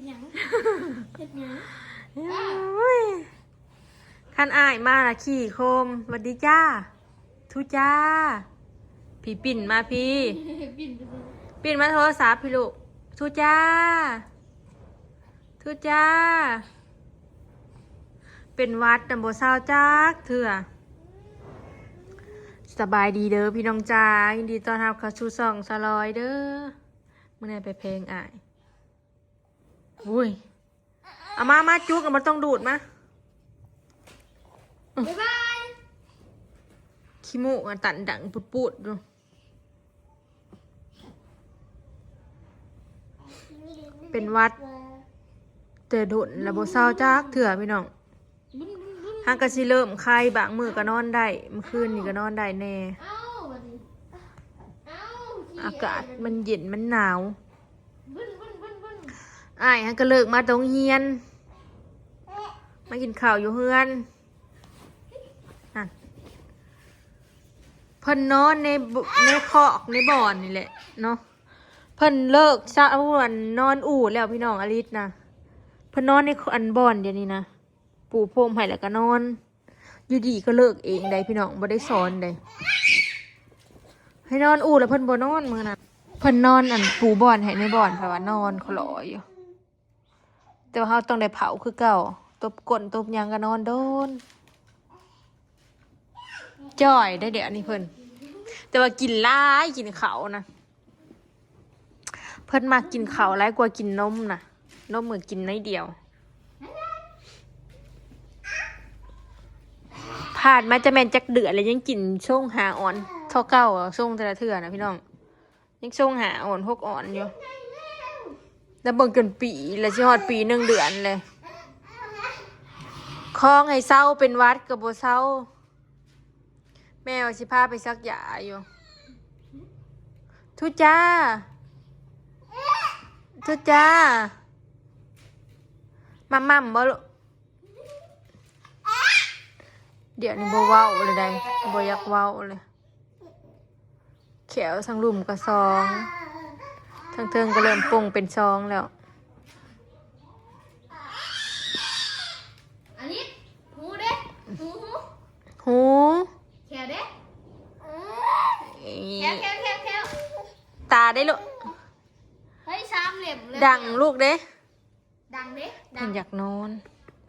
หยังเฮ็ดหยังคันอายมาละขี่โคมสวัสดีจ้าทุจ้าพี่ปิ่นมาพี่ปิ่นมาโทรศัพท์พี่ลูกทุจ้าทุจ้าเป็นวัดตำบลเศร้าจักเถื่อสบายดีเด้อพี่น้องจ้ายินดีต้อนรับเข้าสู่ช่องสลอยเด้อมื่อไหร่ไปเพลงอายอุ้ยเอามาจุกกันมันต้องดูดมาบ๊ายบาย ขี้มูกตันดังปุดๆดูเป็นวัดแต่ดุนระบบเศร้าจักเถื่อพี่น้องห้างกะสิเริ่มใครบางมือก็นอนได้เมื่อคืนนี่ก็นอนได้แน่อากาศมันเย็นมันหนาวอ้ายฮันก็เลิกมาตรงเฮียนมากินข้าวอยู่เฮือนนั่นเพิ่นนอนในคอกในบ่อนนี่แหละเนาะเพิ่นเลิกเช้าวันนอนอู่แล้วพี่น้องอลิศนะเพิ่นนอนในอันบ่อนเดี๋ยวนี้นะปูพรมให้แล้วก็นอนอยู่ดีก็เลิกเองได้พี่น้องบ่ได้สอนได้ให้นอนอู่แล้วเพิ่นบ่นอนมื้อนั้นเพิ่นนอนอันปูบ่อนให้ในบ่อนแปลว่านอนเขาหลอยอยู่แต่ว่าเฮาต้องได้เผาคือเก่าตบก้นตบหยังก็นอนโดนจ่อยได้เดี๋ยวนี้เพิ่นแต่ว่ากินหลายกินข้าวนะเพิ่นมากินข้าวหลายกว่ากินนมนะนมเหมือนกินน้อยเดียวผ่านมาจะแม่นจักเดือดเลยยังกินช่วงหาอ่อนเท่าเก่าช่วงแต่ละเทื่อนะพี่น้องยังช่วงหาอ่อนพกอ่อนอยู่แล้วเบิ่งจนปีแล้วสิฮอดปี1 เดือนเลยคล้องให้เศร้าเป็นวัดกับบ่เศร้าแม่ว่าสิพาไปซักยาอยู่ทุจ้าทุจ้ามั่มบ่ลูกเดี๋ยวนี้บ่เว้าเลยได้บ่อยากเว้าเลยแขวทั้งลุ่มก็2ทั้งเทิงก็เริ่มป่งเป็น2แล้วอันนี้หูเด้หูหูแขวเด้แขวตาได้ลูกเฮ้ย3 เหลี่ยมเลยดังลูกเด้ดังเด้เพิ่นอยากนอน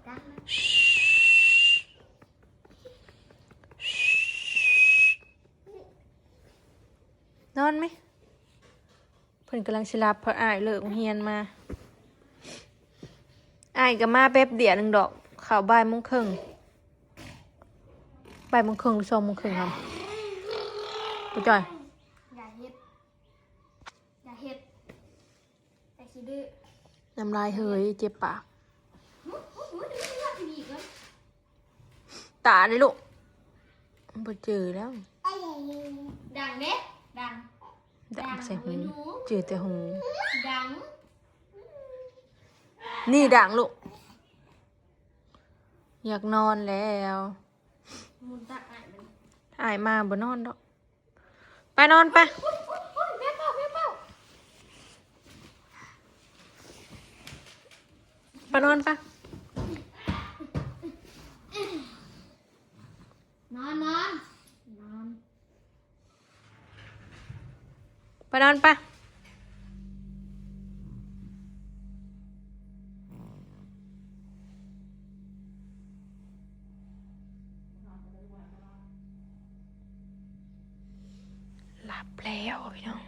ดังนอนไหมเพิ่นกำลังสิหลับเพราะอ้ายเลิกเรียนมาอ้ายก็มาแป๊บเดียวนึงดอกเข้าบ่ายโมงครึ่ง2 โมงครึ่งครับไปจ่อยอย่าเฮ็ดแต่สิดื้อน้ำลายเฮยเจ็บปากตาได้ลูกบ่เจอแล้วดังเด้ดังใส่หูเจอแต่หู ดังนี่ดังลูกอยากนอนแล้วมุนตาอ้ายมัน อ้ายมาบ่นอนดอกไปนอนไปแม่เป้าไปนอนไปนอนไปนอนไปหลับแล้วพี่น้อง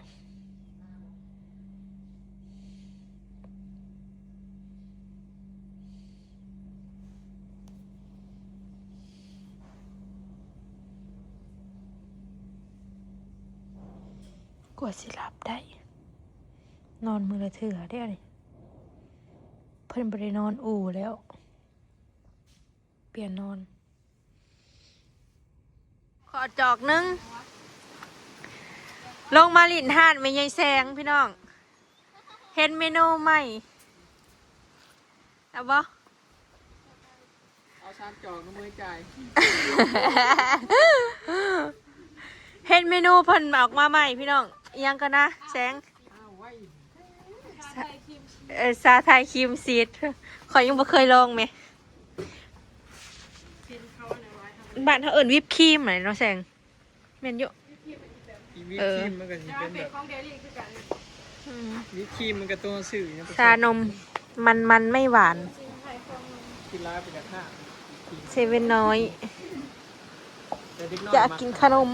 กว่าสิหลับได้นอนมือละเถื่อได้เลยเพิ่นบ่ได้นอนอู่แล้วเปลี่ยนนอนขอจอกนึงลงมาลิ้นห่านไม่ใหญ่แสงพี่น้องเห็นเมนูใหม่เอาบ่เอาชามจอกน้ำมือจ่าย เห็นเมนูเพิ่นออกมาใหม่พี่น้องยังกันนะแสง ไทยครีม ซาไทยครีมซีดขอยยังบ่เคยลองไหม กินเขาอันไหนไว้ทำ บ้านเขาเอิ้นวิปครีมไหนเนาะแซงแม่นอยู่ อีวิปครีมมันก็สิ จะ เป็น เป็ แบ น บ ของเดลี่คือกัน วิปครีมมันก็ตัวสื่อนะ ชานมมันไม่หวาน กินร้ายไปกระทะ เซเว่นน้อย แต่เด็กน้อย อยากกินขนม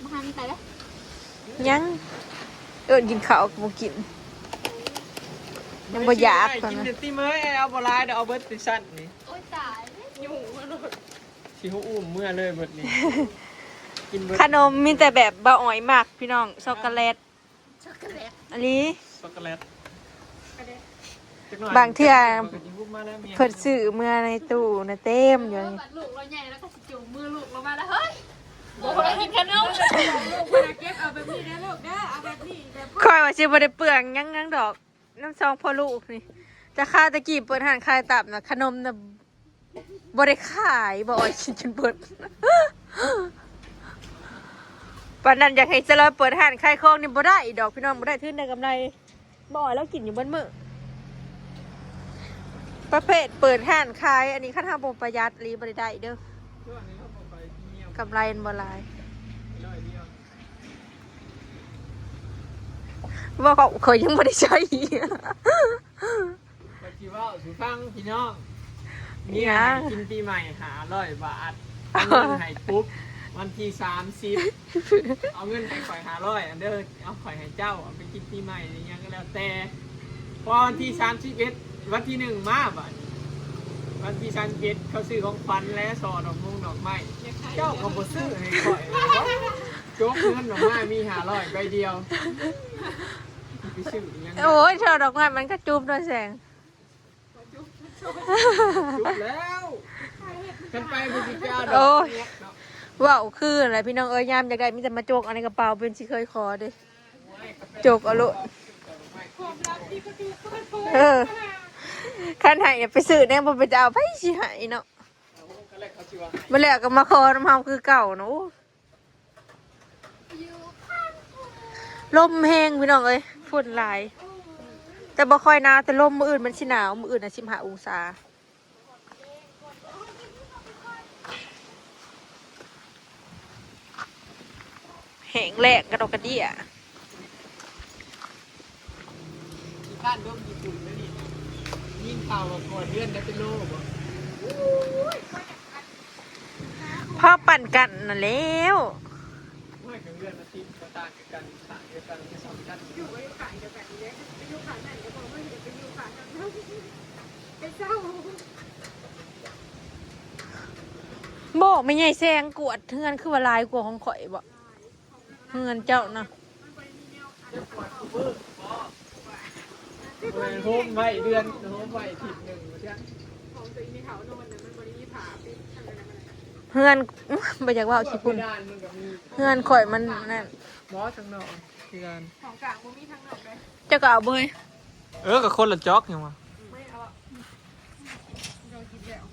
มาหันไปแล้ว ยังกินข้าวก็บ่กิน ยังบ่อยาก กิน นะ เด็ดตีเมื่อยเอาบ่ร้ายเดี๋ยวเอาเบิร์ดติชั่นนี่ โอ้ยตายเลย อยู่มาโดด สิเขาอุ้มเมื่อเลยเบิร์ดนี่กินเบิร์ด ขนมมีแต่แบบบะอ๋อยมากพี่น้องช็อกโกแลต ช็อกโกแลต อันนี้ ช็อกโกแลต กระเด็น จักหน่อย บางเทื่อ มันก็สิอุ้มมาแล้วมีย เพิ่นซื้อเมื่อในตู้นะเต็มอยู่นี่ บัดลูกเราใหญ่แล้วก็สิจูงมือลูกเรามาแล้วเฮ้ย โอ้ยกินขนมลูกเวลาเก็บเอาแบบนี้นะลูกนะเอาแบบนี้แบบ คอยว่าสิบ่ได้เปลืองหยังดอกน้ำซองพ่อลูกนี่จะค่าตะกี้เปิดห้านขายตับน่ะขนมน่ะบ่ได้ขายบ่อ๋อยกินจนเบิด ปานนั้นอยากให้เจริญเปิดห้านขายของนี่บ่ได้ดอกพี่น้องบ่ได้ทื่นได้กำไรบ่อ๋อยแล้วกินอยู่เบนมื้อประเภทเปิดห้านขายอันนี้คันเฮาบ่ประหยัดอีหลีบ่ได้ได้เด้อ ช่วงนี้เขาบอกไปเงียบ กำไรมันบ่หลาย ร้อยเดียว ว่าเขายังบ่ได้ใช้อีก ไปกี่ว่าสุฟังพี่น้อง เนี่ เนี่ย ยกินปีใหม่500 บาทเอาเงินให้ปุ๊บวันที่30เอาเงินให้ข่อย500อันเด้อเอาข่อยให้เจ้าเอาไปกินปีใหม่อะไรยังก็แล้วแต่พอวันที่31วันที่1มาบัดวันที่31เขาซื้อของขวัญและซอดอกมงดอกไม้เจ้าก็บ่ซื้อให้ข่อยจกเงินดอกไม้มี500ใบเดียวไปซื้ออีหยัง โอ้ยช่อดอกไม้มันก็จุบด้วยแสง จุบแล้วกันไปบ่สิไปเอาด โอ้ อก ย เนี้ยเนาะ ว้าวคืออะไรพี่น้องเอ้ยยามอยากได้มีแต่มาโจกเอาในกระเป๋าเป็นสิเคยขอเด้โจกเอาโลด ความรักที่ก็ดูก็มันโผล่ เออคันให้อย่าไปซื้อแน่บ่ไปจะเอาไปสิให้เนาะ เอาก็แรกเขาสิว่าให้ บ่แล้วก็มาขอน้ำเฮาคือเก่าเนาะโอ้ อยู่ข้างกู ลมแห้งพี่น้องเอ้ยฝุ่นหลาย แต่บ่ค่อยหนาวแต่ลมมื้ออื่นมันสิหนาวมื้ออื่นน่ะ15องศาแห้งแลกกระดอกกระเดี่ย ที่บ้านร่มญี่ปุ่นแล้วนี่ยิ่งเก่าก่อนเดือนได้เป็นโลบ่ พ่อปั่นกันน่ะแล้ว ไม่กับเดือนอาทิตย์ก็ต่างกันต่างกันไม่สำคัญ อยู่ก็อยู่ขายเดียวกันเลยไปอยู่ขายนั่นก็บอกว่าอยู่ไปอยู่ขายนั่นไปเศร้า บอกไม่ใหญ่แซงกวดเทือนคือว่าลายกว่าของข่อยบ่เทือนเจ้านะ โฮมไว้เดือนโฮมไว้อาทิตย์หนึ่งใช่ ของตัวเองในเขาโน่นน่ะมันบริมีผาปิดทำอะไรมัน เฮือนบ่อยากเว่าขี้พุ่น ด้านมันกับมี เฮือนข่อยมันนั่น หมอทั้งนอกที่กัน ของกลางมันมีทางนอกเลย เจ้าก็เอาเบย กับคนละจ็อกยังวะ ไม่เอาอะเรากินแล้ว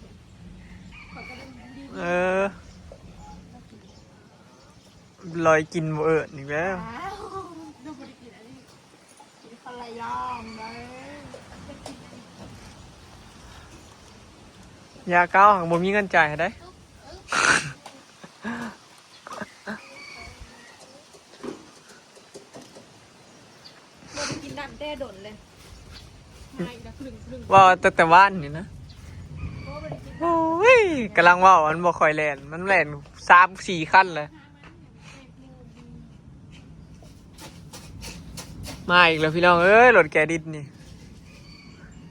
ลอยกินบ่อีกแล้ว ดูบริกินอันนี้กินคนละย่องเลย ยาเก้าหังบ่มีเงินจ่ายให้ได้ บ่ได้กินน้ำแต้ดนเลย ไม่นะครึ่ง ว่าแต่ว่านนี่นะโอ้ยกำลังว่ามันบ่ค่อยแล่นมันแล่น3-4ขั้นเลยมาอีกแล้วพี่น้องเอ้ยรถแกดินนี่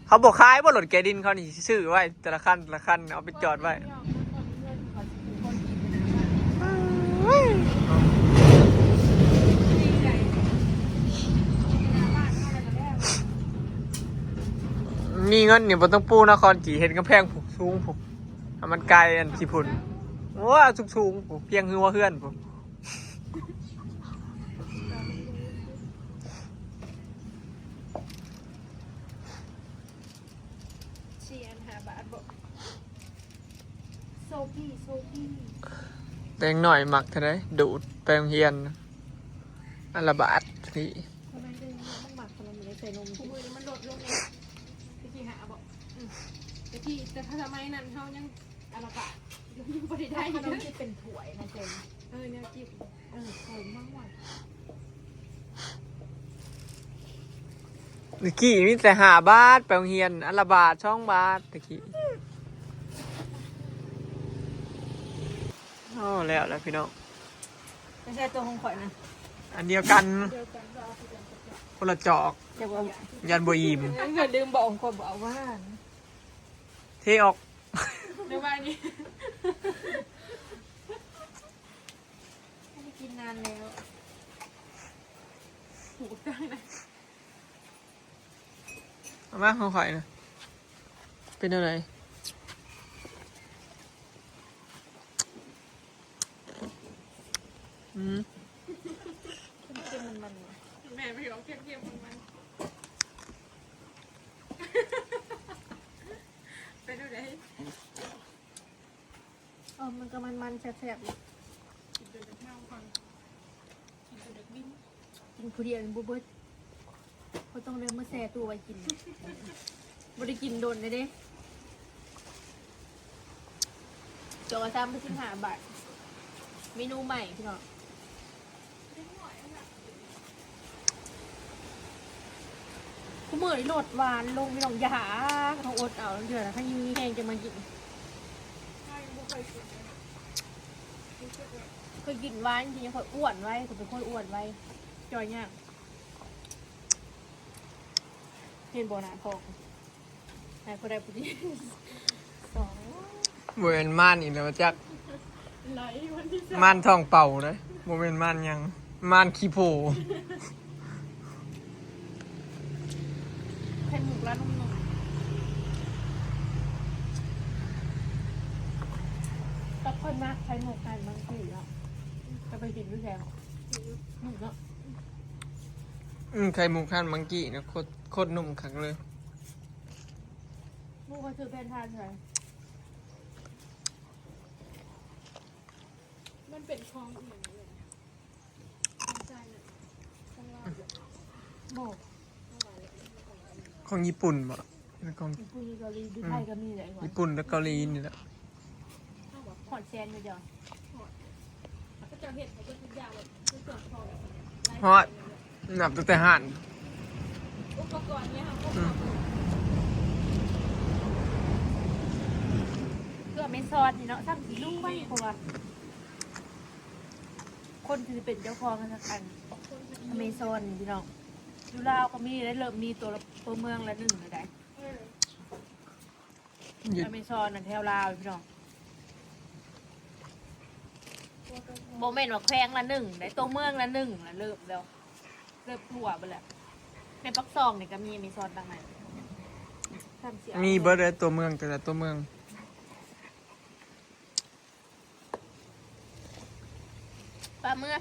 เขาบอกขายว่ารถแกดินเขานี่ซื้อไว้แต่ละขั้นเอาไปจอดไว้มีเงินนี่บ่ต้องปูนครกี่เห็นกำแพงผูกสูงผูกให้มันไกลอันสิพุ่นว้าสูงผูกเพียงหัวเฮือนผูก เชียน5 บาทบ่ โซบี้โซบี้ แตงหน่อยหมักเท่าไรดูดแปลงเฮียนอันละบาทนี่ ทำไมถึงต้องหมักขนมไม่ได้ใส่นม ๆมือ ดลงเลยตะกี้หาบอกตะกี้แต่ถ้าสมัยนั้นเขายังอาราบะยังบริได้ ขน เย ม อะ ที่เป็นถ้วยนะเจน แนวจิ้มโหมมากว่ะ ตะกี้มีแต่5 บาทไปโรงเรียนอันละบาท2 บาทตะกี้โอ้แล้วพี่น้อง ไม่ใช่ตัวของข่อยนะ อันเดียวกัน เดียวกันก็เอาไปกันกับ คนละจอก จะว่า ยันบ่อิ่ม เกิดลืมบอกของข่อยบอกว่า เทออก ในวันนี้ ไม่ได้กินนานแล้ว หูได้นะ เอามาของข่อยนะเป็นอะไรอืม เป็นมัน แม่ไปเอาเค็มๆมันเป็นอะไร มันก็มันแซ่บๆเลย กินจนจะเน่าฟังกินจนจะบิ้น กินผู้เดียวบุบเบิ้ลเขาต้องเริ่มมาแซ่ตัวไว้กินบริกินโดนเลยเด้จอซ้ำไป15 บาทเมนูใหม่พี่น้องกูเหมือนโหลดหวานลงพี่น้องอย่าหาเขาอดเอาเดี๋ยวนะถ้ายังมีแห้งจะมากิน ใช่ไม่เคยกินเลย เคยกินหวานจริงๆเคยอ้วนไว้ผมเป็นคนอ้วนไว้จอยเนี่ยเห็นโบนาพองนายคนใดผู้ดี2 บ่เป็นม่านอีกแล้วจัก ไหลวันที่ ม่านทองเป่าเลยบ่เป็นม่านหยังม่านขี้โผ ไข่หมูร้านนุ่มๆแต่คนมากไข่หมูกันบางทีแล้วจะไปกินด้วยแกหมูเนาะ ไข่มุกหั่นมังกี้นะโคตรนุ่มคักเลย หมูก็ซื้อแพนทานใช่ มันเป็นคลองอย่างนี้เลยใช่น่ะข้างล่าง บอก ของญี่ปุ่นบ่แล้วของ ญี่ปุ่นเกาหลีดูไทยก็มีเลยว่ะ ญี่ปุ่นและเกาหลีนี่แหละ หอดแซนไปเดียว ก็จะเห็นเขาจะทุกอย่างแบบทุกส่วนคลอง ฮอดนับตั้งแต่หั่น อุปกรณ์เนี่ยค่ะพวก เกลือเมซอนนี่เนาะทำสีลุ่งไว้เพราะว่าคนที่เป็นเจ้าของกันสักอันอเมซอนนี่พี่น้องดูลาวก็มีแล้วเริ่มมีตัวเมืองละ1เลยได้ หยุด อเมซอนนั่นแถวลาวพี่น้องโมเมนต์ว่าแควงละ1ได้ตัวเมืองละ1ละเริ่มแล้วเริ่มทั่วไปแล้วในปักซองนี่ก็มีอเมซอนต่างหากทำเสีย มีเบิร์ดเลยตัวเมืองแต่ละตัวเมือง ปลาเมื่อ